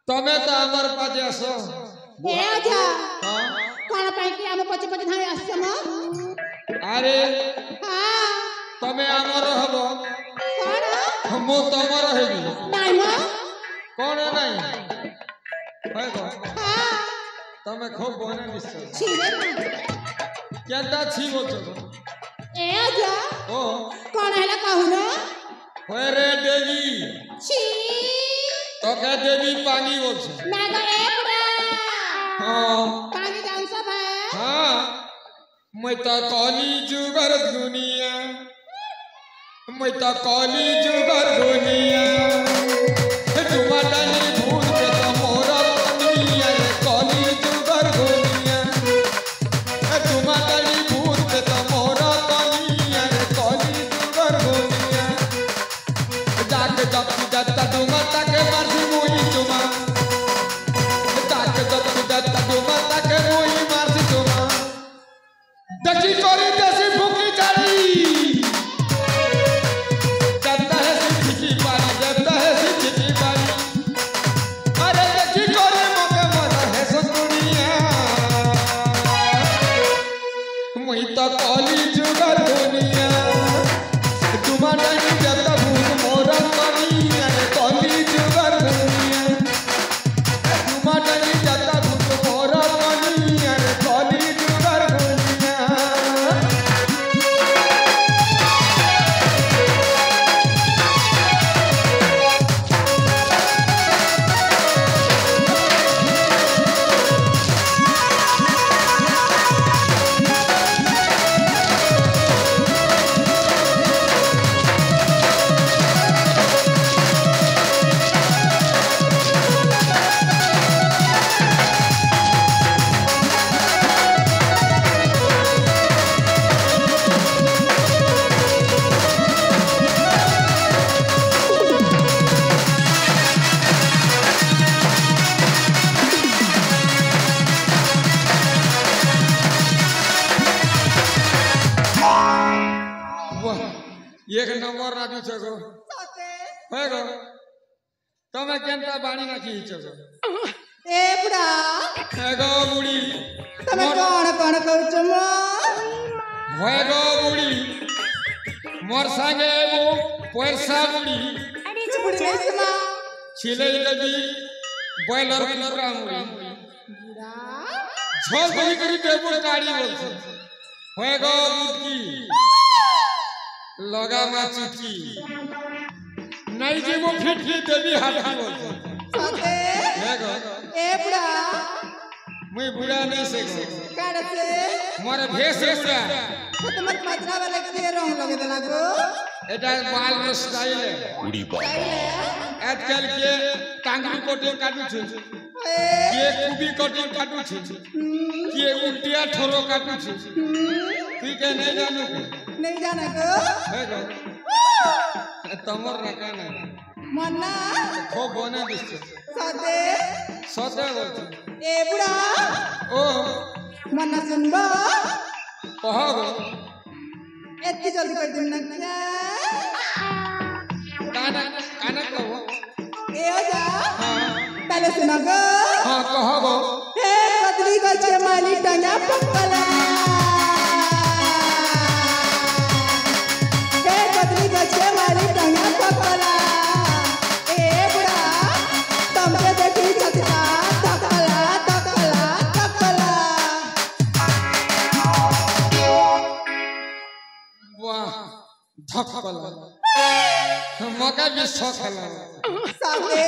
तमे तो हमर पाजे आसो ए आजा हां कोन पाई कि हम पछ पछ धाई आसम अरे हां तमे हमर हबो कोन हम तमर हेबी नाइ म कोन नाही होय गो हां तमे खूब बने निश्चय छिरे केनता छी बोलछो ए आजा ओ कोन हैला कहू न होय रे देवी छी तो के देवी पानी बोलछो ना गो ए बुढ़ा हां पानी जान सब है हां मैं तो काली जुगर दुनिया मैं तो काली जुगर दुनिया तुमा डाली भूल के तो मोरा दुनिया काली जुगर दुनिया तुमा डाली भूल के तो मोरा दुनिया काली जुगर दुनिया जाके जब जाता तुमा ताके मारसी मोई तुमा जाके जब जाता तुमा ताके मोई मारसी तुमा दची कोरी देसी भूखी जाड़ी जाता है सिटी पानी जाता है सिटी पानी अरे दची कोरी मौके मरा है सुनिया मुई तो काली जुगर दुनिया तुमा नहीं जाता भूल मोरा दुनिया काली जुगर दुनिया तुमा नहीं जाता भूल मोरा दुनिया काली जुगर दुनिया वाह एक नंबर राजू छगो है गो तमे केनता बाणी नाखी छगो ए बुढ़ा है गो बुढ़ी तमे कोन कोन करू छ म है गो बुढ़ी मोर संगे वो पैसा बुढ़ी बुढ़ी नहीं सुना छिले लगी बॉयलर पूरा मुड़ी बुढ़ा झोल भई करी टेबुल काड़ी बोलछे है गो बुढ़ी लगा मा चिठी नहीं जी वो फिट देवी हाथी बोलछे साथे है गो ए बुढ़ा मैं बुढ़ा नहीं से काढ़ से मोर भेष बुढ़ा तुम्हारे मात्रा वाले के रंग लगे देना को एटा बाल में स्टाइल है उड़ी बाल आजकल के टांगरी कोटिंग काटू छे के कुबी कोटिंग काटू छे के उल्टिया ठोरो काटू छे तू के नहीं जानू के नहीं जाना को है गो तमर रखा ना मन्ना खूब बने दिस साथे सते बोल ए बुढ़ा ओ मन्ना सुनबो कहो गो इतनी जल्दी कर दिन ना काना काना कहो ए आजा हां पहले सुना गो हां कहो गो हे कदली गछे माली टंगा पकला हे कदली गछे माली टंगा पकला ए बुढ़ा तुमके देखी छतका तकला तकला तकला वाह धक्कल मका भी सखल साथे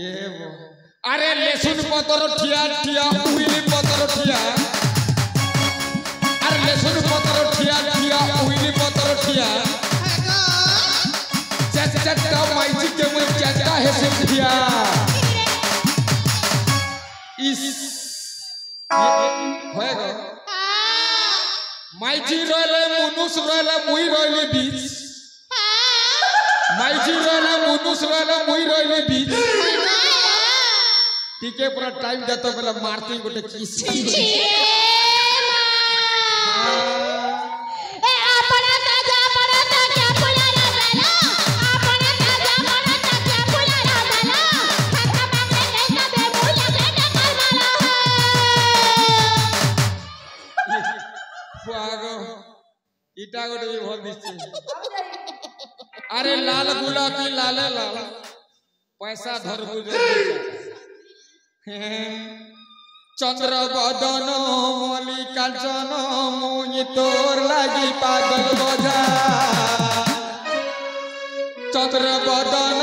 ये वो अरे लेसुन पतर ठिया ठिया उइली पतर ठिया अरे लेसुन पतर ठिया ठिया उइली पतर ठिया चट चट का माइची के मुई चटका है से ठिया इस होएगा माइची रोले मुनुस रोले मुई रोले बीच माइची रोले मुनुस रोले मुई रोले बीच टीके पूरा टाइम देतो बेला मारती गोटे किस इटा गोटे भी भल दिसছে अरे लाल गुला की लाले लाल पैसा धरबु चंद्र बदन मल्लिकार्जुन मुई तोर लागी पागल बजा चंद्र बदन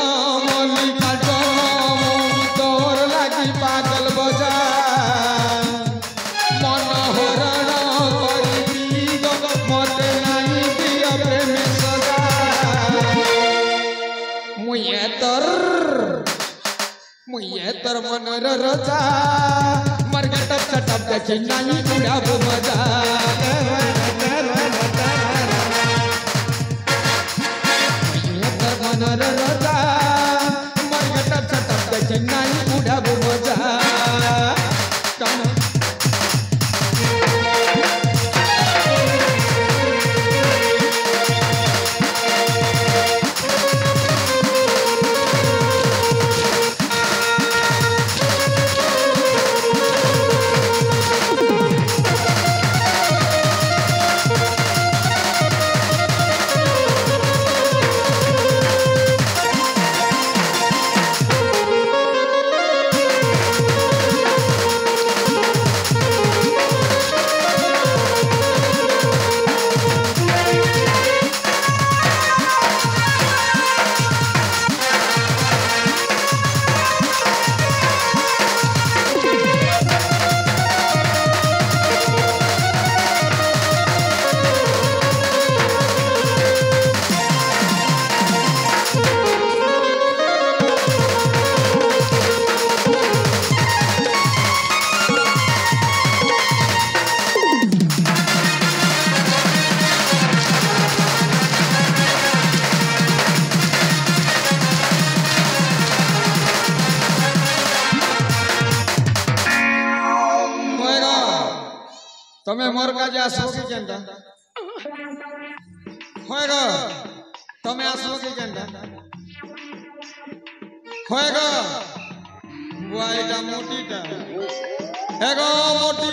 मल्लिकार्जुन मुई तोर लागी पागल बजा मन हरण करी मत नहीं दिया प्रेम सजा मुई तर मनर रजा मरगट चटप देखी नहीं उड़ाब मजा मनर रजा मरगट चटप देखी नहीं उड़ाब मजा तमे मोर का जा आसो की केंदा होएगा तमे आसो की केंदा होएगा बुआईटा मोटीटा हेगो मोटी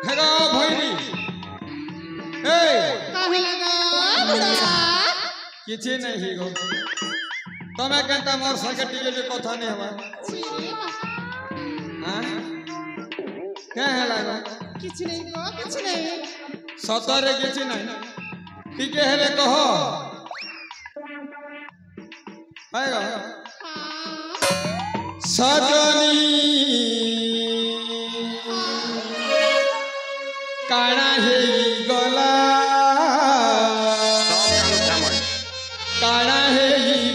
हेगो भैरी ए काहे लगा बुढ़ा किछि नहीं गो तमे केंता मोर संगे टिके भी कथा नहीं हवा हां क्या है लागा किछ नहीं गो किछ नहीं सतरे किछ नहीं टिके हेले कहो आएगा सजनी काना हे गला काना हे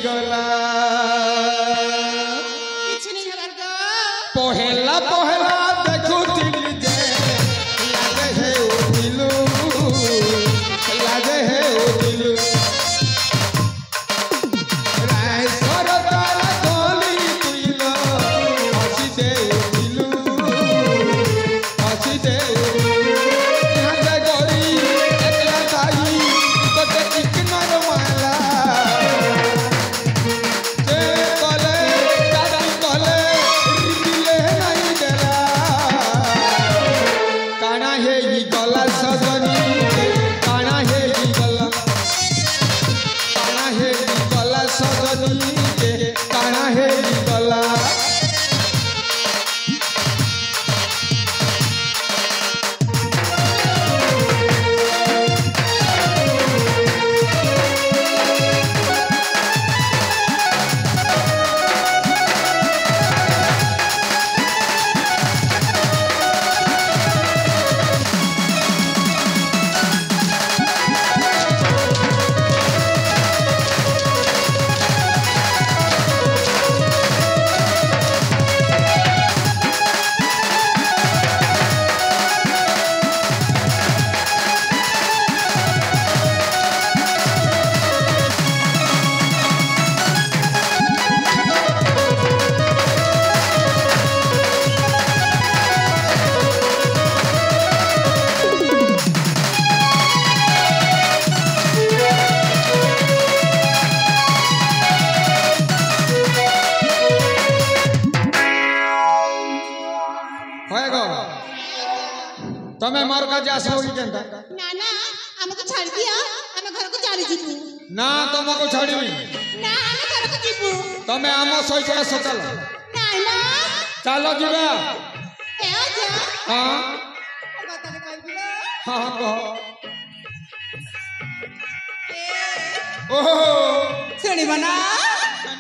गला किछ नहीं हबर गो पहला पहला देखो तमे मोर का जा आसो की केंता ना ना हमको छाड़ दिया हम घर को चली जीबू ना तुमको छाड़ीबी ना हम घर को जीबू तमे आम सहित आस चल नहीं ना चलो जीवा ए जा हां बात ने कर दिलो हां कह ओहो सुनी बना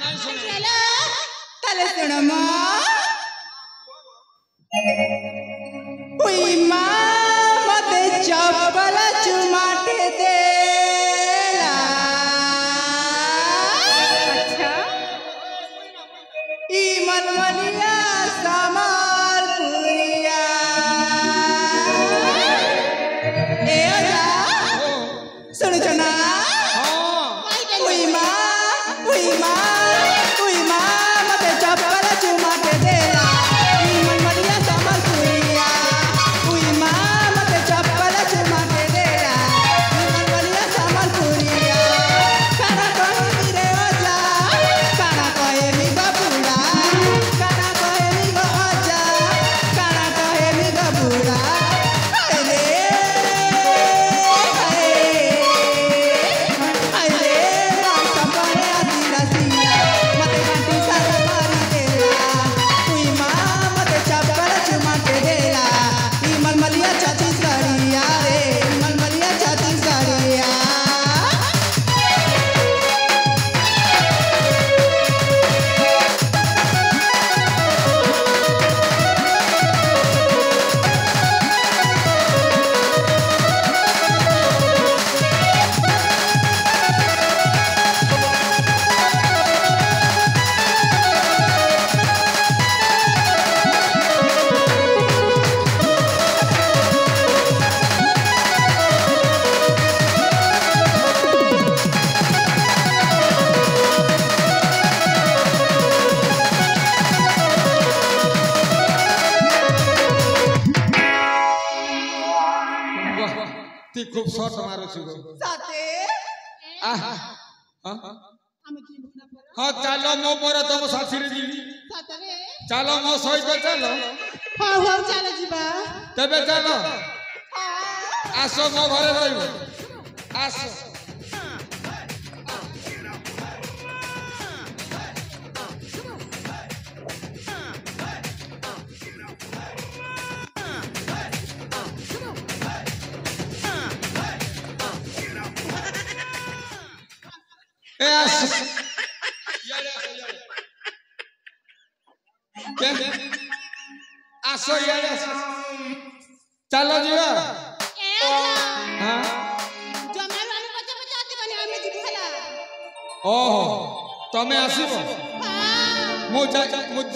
नहीं सुन चलो तले सुनो मा हुई माँ मते चपल चुमाटे देला अच्छा ई मनमनिया समार पुरिया ए जा सुन जना हुई माँ मते चपल चुमाटे देला ई मनमनिया समार पुरिया हुई माँ मते चपल चुमाटे देला ई मनमनिया समार पुरिया काना कहे रे ओजा काना कहे मी बबुड़ा काना कहे मी ओजा काना कहे मी बबुड़ा अरे अरे राम सपने आदि रसिया मते काटी सारा मारी देला हुई माँ मते चपल चुमाटे देला ई मलमलिया छत्तीसगढ़िया रे ई मलमलिया छत्तीसगढ़िया वाह ती खूब शॉट मारो छु साथे आहा हम जीबू ना पर हां चलो मो पर तुम साथी रे जीवी सतरे चलो मो सहित चलो हां हां चलो जीबा तबे चलो आसो मो घरे रहइबो आसो ए आसो के आसो यारे आसो चलो जीवा ए जा हां जमार वाली बच्चा बच्चा आते बने हम जीबू हला ओहो तमे आसीबो हां मो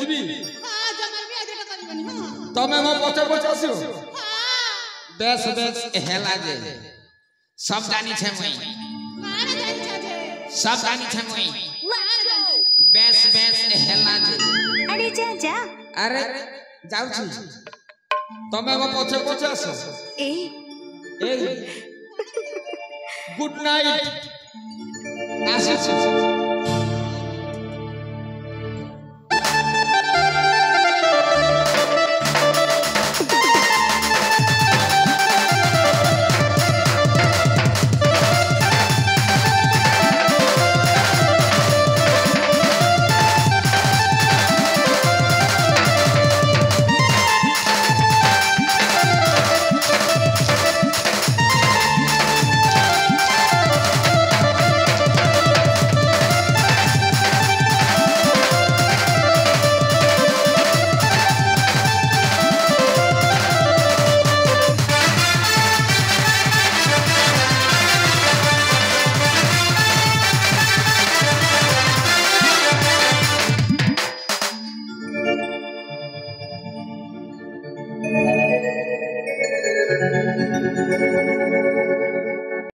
जीवी हां जमार भी आदे करी बनी हां तमे मो पछे पछे आसीबो हां देश देश हेला जे सब जानी छे मुई हां ना जानी छे सब जानी छे मुई हां जानी बेस बेस हेला जे अरे जा जा अरे जाऊ छी तमे मो पछे पछे आसो ए ए गुड नाइट आसो